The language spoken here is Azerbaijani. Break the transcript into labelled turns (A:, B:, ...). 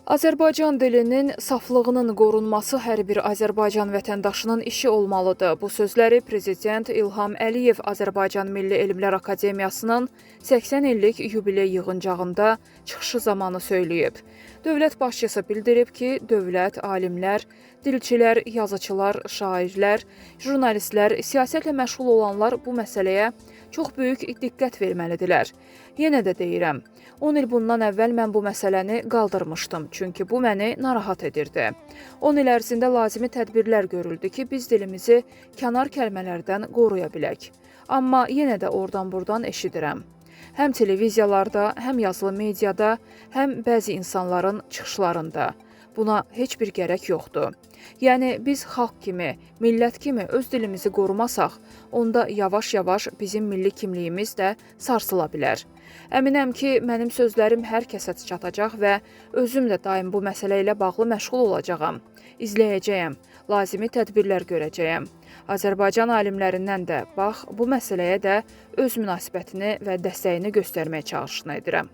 A: Azərbaycan dilinin saflığının qorunması hər bir Azərbaycan vətəndaşının işi olmalıdır. Bu sözləri Prezident İlham Əliyev Azərbaycan Milli Elmlər Akademiyasının 80 illik yubiley yığıncağında çıxışı zamanı söyləyib. Dövlət başçısı bildirib ki, dövlət, alimlər, dilçilər, yazıçılar, şairlər, jurnalistlər, siyasətlə məşğul olanlar bu məsələyə çox böyük diqqət verməlidirlər. Yenə də deyirəm, 10 il bundan əvvəl mən bu məsələni qaldırmışdım, çünki bu məni narahat edirdi. 10 il ərzində lazımi tədbirlər görüldü ki, biz dilimizi kənar kəlmələrdən qoruya bilək. Amma yenə də oradan-buradan eşidirəm. Həm televiziyalarda, həm yazılı mediada, həm bəzi insanların çıxışlarında. Buna heç bir gərək yoxdur. Yəni, biz xalq kimi, millət kimi öz dilimizi qorumasaq, onda yavaş-yavaş bizim milli kimliyimiz də sarsıla bilər. Əminəm ki, mənim sözlərim hər kəsə çatacaq və özüm də daim bu məsələ ilə bağlı məşğul olacağam. İzləyəcəyəm, lazımi tədbirlər görəcəyəm. Azərbaycan alimlərindən də, bax, bu məsələyə də öz münasibətini və dəstəyini göstərməyə çalışını edirəm.